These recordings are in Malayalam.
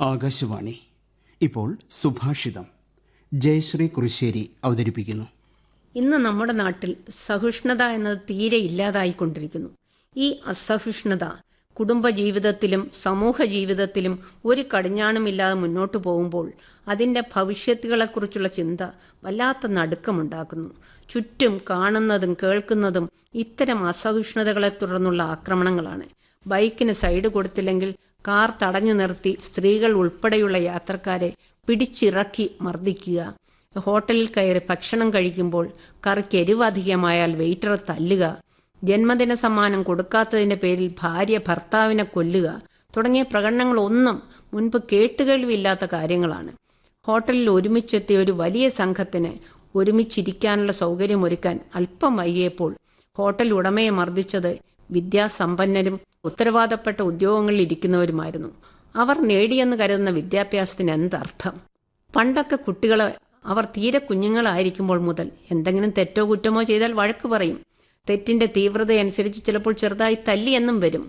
ആകാശവാണി. ഇപ്പോൾ സുഭാഷിതം. ജയശ്രീ കുറിശ്ശേരി അവതരിപ്പിക്കുന്നു. ഇന്ന് നമ്മുടെ നാട്ടിൽ സഹിഷ്ണുത എന്നത് തീരെ ഇല്ലാതായിക്കൊണ്ടിരിക്കുന്നു. ഈ അസഹിഷ്ണുത കുടുംബജീവിതത്തിലും സമൂഹ ജീവിതത്തിലും ഒരു കടിഞ്ഞാണുമില്ലാതെ മുന്നോട്ടു പോകുമ്പോൾ അതിൻ്റെ ഭവിഷ്യത്തുകളെക്കുറിച്ചുള്ള ചിന്ത വല്ലാത്ത നടുക്കമുണ്ടാക്കുന്നു. ചുറ്റും കാണുന്നതും കേൾക്കുന്നതും ഇത്തരം അസഹിഷ്ണുതകളെ തുടർന്നുള്ള ആക്രമണങ്ങളാണ്. ബൈക്കിന് സൈഡ് കൊടുത്തില്ലെങ്കിൽ കാർ തടഞ്ഞു നിർത്തി സ്ത്രീകൾ ഉൾപ്പെടെയുള്ള യാത്രക്കാരെ പിടിച്ചിറക്കി മർദ്ദിക്കുക, ഹോട്ടലിൽ കയറി ഭക്ഷണം കഴിക്കുമ്പോൾ കറിക്ക് എരിവ് അധികമായാൽ വെയിറ്ററെ തല്ലുക, ജന്മദിന സമ്മാനം കൊടുക്കാത്തതിൻ്റെ പേരിൽ ഭാര്യ ഭർത്താവിനെ കൊല്ലുക തുടങ്ങിയ പ്രകടനങ്ങളൊന്നും മുൻപ് കേട്ടുകേൾവിയില്ലാത്ത കാര്യങ്ങളാണ്. ഹോട്ടലിൽ ഒരുമിച്ചെത്തിയ ഒരു വലിയ സംഘത്തിന് ഒരുമിച്ചിരിക്കാനുള്ള സൗകര്യമൊരുക്കാൻ അല്പം വൈകിയപ്പോൾ ഹോട്ടൽ ഉടമയെ മർദ്ദിച്ചത് വിദ്യാസമ്പന്നരും ഉത്തരവാദപ്പെട്ട ഉദ്യോഗങ്ങളിൽ ഇരിക്കുന്നവരുമായിരുന്നു. അവർ നേടിയെന്ന് കരുതുന്ന വിദ്യാഭ്യാസത്തിന് എന്തർത്ഥം? പണ്ടൊക്കെ കുട്ടികളെ അവർ തീരെ കുഞ്ഞുങ്ങളായിരിക്കുമ്പോൾ മുതൽ എന്തെങ്കിലും തെറ്റോ കുറ്റമോ ചെയ്താൽ വഴക്ക് പറയും. തെറ്റിൻ്റെ തീവ്രതയനുസരിച്ച് ചിലപ്പോൾ ചെറുതായി തല്ലിയെന്നും വരും.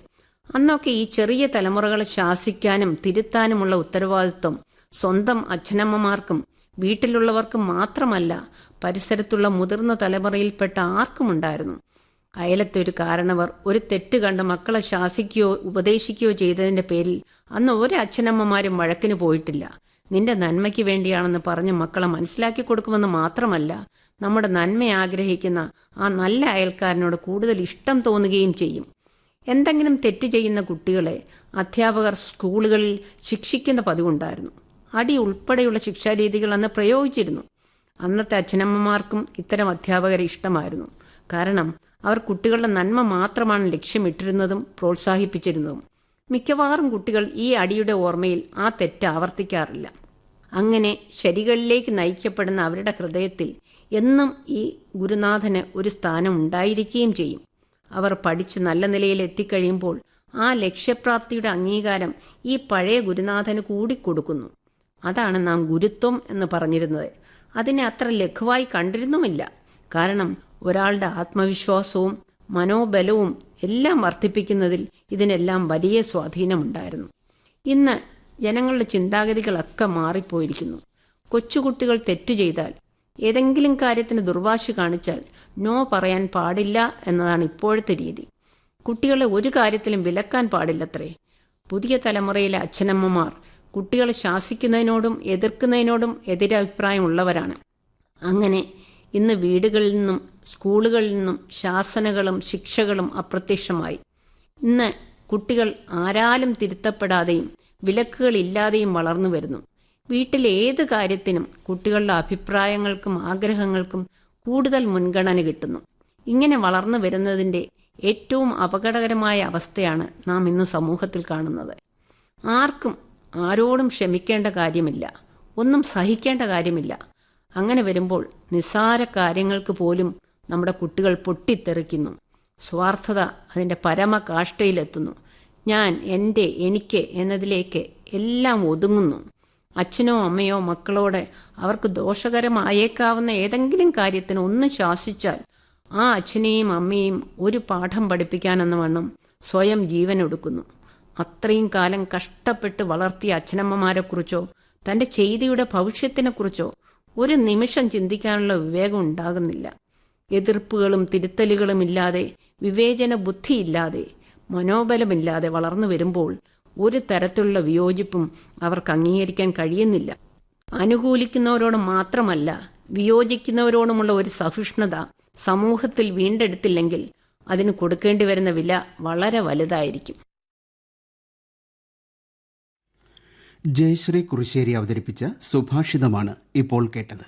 അന്നൊക്കെ ഈ ചെറിയ തലമുറകളെ ശാസിക്കാനും തിരുത്താനുമുള്ള ഉത്തരവാദിത്വം സ്വന്തം അച്ഛനമ്മമാർക്കും വീട്ടിലുള്ളവർക്കും മാത്രമല്ല, പരിസരത്തുള്ള മുതിർന്ന തലമുറയിൽപ്പെട്ട ആർക്കുമുണ്ടായിരുന്നു. അയലത്തെ ഒരു കാരണവർ ഒരു തെറ്റ് കണ്ട് മക്കളെ ശാസിക്കുകയോ ഉപദേശിക്കുകയോ ചെയ്തതിൻ്റെ പേരിൽ അന്ന് ഒരു അച്ഛനമ്മമാരും വഴക്കിന് പോയിട്ടില്ല. നിന്റെ നന്മയ്ക്ക് വേണ്ടിയാണെന്ന് പറഞ്ഞ് മക്കളെ മനസ്സിലാക്കി കൊടുക്കുമെന്ന് മാത്രമല്ല, നമ്മുടെ നന്മ ആഗ്രഹിക്കുന്ന ആ നല്ല അയൽക്കാരനോട് കൂടുതൽ ഇഷ്ടം തോന്നുകയും ചെയ്യും. എന്തെങ്കിലും തെറ്റ് ചെയ്യുന്ന കുട്ടികളെ അധ്യാപകർ സ്കൂളുകളിൽ ശിക്ഷിക്കുന്ന പതിവുണ്ടായിരുന്നു. അടി ഉൾപ്പെടെയുള്ള ശിക്ഷാരീതികൾ അന്ന് പ്രയോഗിച്ചിരുന്നു. അന്നത്തെ അച്ഛനമ്മമാർക്കും ഇത്തരം അധ്യാപകരെ ഇഷ്ടമായിരുന്നു. കാരണം അവർ കുട്ടികളുടെ നന്മ മാത്രമാണ് ലക്ഷ്യമിട്ടിരുന്നതും പ്രോത്സാഹിപ്പിച്ചിരുന്നതും. മിക്കവാറും കുട്ടികൾ ഈ അടിയുടെ ഓർമ്മയിൽ ആ തെറ്റ് ആവർത്തിക്കാറില്ല. അങ്ങനെ ശരികളിലേക്ക് നയിക്കപ്പെടുന്ന അവരുടെ ഹൃദയത്തിൽ എന്നും ഈ ഗുരുനാഥന് ഒരു സ്ഥാനം ഉണ്ടായിരിക്കുകയും ചെയ്യും. അവർ പഠിച്ച് നല്ല നിലയിൽ എത്തിക്കഴിയുമ്പോൾ ആ ലക്ഷ്യപ്രാപ്തിയുടെ അംഗീകാരം ഈ പഴയ ഗുരുനാഥന് കൂടി കൊടുക്കുന്നു. അതാണ് നാം ഗുരുത്വം എന്ന് പറഞ്ഞിരുന്നത്. അതിനെ അത്ര ലഘുവായി കണ്ടിരുന്നുമില്ല. കാരണം ഒരാളുടെ ആത്മവിശ്വാസവും മനോബലവും എല്ലാം വർദ്ധിപ്പിക്കുന്നതിൽ ഇതിനെല്ലാം വലിയ സ്വാധീനമുണ്ടായിരുന്നു. ഇന്ന് ജനങ്ങളുടെ ചിന്താഗതികളൊക്കെ മാറിപ്പോയിരിക്കുന്നു. കൊച്ചുകുട്ടികൾ തെറ്റു ചെയ്താൽ, ഏതെങ്കിലും കാര്യത്തിന് ദുർവാശി കാണിച്ചാൽ നോ പറയാൻ പാടില്ല എന്നതാണ് ഇപ്പോഴത്തെ രീതി. കുട്ടികളെ ഒരു കാര്യത്തിലും വിലക്കാൻ പാടില്ലത്രേ. പുതിയ തലമുറയിലെ അച്ഛനമ്മമാർ കുട്ടികളെ ശാസിക്കുന്നതിനോടും എതിർക്കുന്നതിനോടും എതിരഭിപ്രായമുള്ളവരാണ്. അങ്ങനെ ഇന്ന് വീടുകളിൽ നിന്നും സ്കൂളുകളിൽ നിന്നും ശാസനകളും ശിക്ഷകളും അപ്രത്യക്ഷമായി. ഇന്ന് കുട്ടികൾ ആരാലും തിരുത്തപ്പെടാതെയും വിലക്കുകളില്ലാതെയും വളർന്നു വരുന്നു. വീട്ടിലെ ഏത് കാര്യത്തിനും കുട്ടികളുടെ അഭിപ്രായങ്ങൾക്കും ആഗ്രഹങ്ങൾക്കും കൂടുതൽ മുൻഗണന കിട്ടുന്നു. ഇങ്ങനെ വളർന്നു വരുന്നതിൻ്റെ ഏറ്റവും അപകടകരമായ അവസ്ഥയാണ് നാം ഇന്ന് സമൂഹത്തിൽ കാണുന്നത്. ആർക്കും ആരോടും ക്ഷമിക്കേണ്ട കാര്യമില്ല, ഒന്നും സഹിക്കേണ്ട കാര്യമില്ല. അങ്ങനെ വരുമ്പോൾ നിസ്സാര കാര്യങ്ങൾക്ക് പോലും നമ്മുടെ കുട്ടികൾ പൊട്ടിത്തെറിക്കുന്നു. സ്വാർത്ഥത അതിൻ്റെ പരമകാഷ്ഠയിലെത്തുന്നു. ഞാൻ, എൻ്റെ, എനിക്ക് എന്നതിലേക്ക് എല്ലാം ഒതുങ്ങുന്നു. അച്ഛനോ അമ്മയോ മക്കളോട് അവർക്ക് ദോഷകരമായേക്കാവുന്ന ഏതെങ്കിലും കാര്യത്തിന് ഒന്ന് ശാസിച്ചാൽ ആ അച്ഛനെയും അമ്മയെയും ഒരു പാഠം പഠിപ്പിക്കാനെന്ന വണ്ണം സ്വയം ജീവനൊടുക്കുന്നു. അത്രയും കാലം കഷ്ടപ്പെട്ട് വളർത്തിയ അച്ഛനമ്മമാരെക്കുറിച്ചോ തൻ്റെ ചെയ്തിയുടെ ഭവിഷ്യത്തിനെക്കുറിച്ചോ ഒരു നിമിഷം ചിന്തിക്കാനുള്ള വിവേകം ഉണ്ടാകുന്നില്ല. എതിർപ്പുകളും തിരുത്തലുകളും ഇല്ലാതെ, വിവേചന ബുദ്ധിയില്ലാതെ, മനോബലമില്ലാതെ വളർന്നു വരുമ്പോൾ ഒരു തരത്തിലുള്ള വിയോജിപ്പും അവർക്ക് അംഗീകരിക്കാൻ കഴിയുന്നില്ല. അനുകൂലിക്കുന്നവരോട് മാത്രമല്ല, വിയോജിക്കുന്നവരോടുമുള്ള ഒരു സഹിഷ്ണുത സമൂഹത്തിൽ വീണ്ടെടുത്തില്ലെങ്കിൽ അതിന് കൊടുക്കേണ്ടി വരുന്ന വില വളരെ വലുതായിരിക്കും. ജയശ്രീ കുറിശ്ശേരി അവതരിപ്പിച്ച സുഭാഷിതമാണ് ഇപ്പോൾ കേട്ടത്.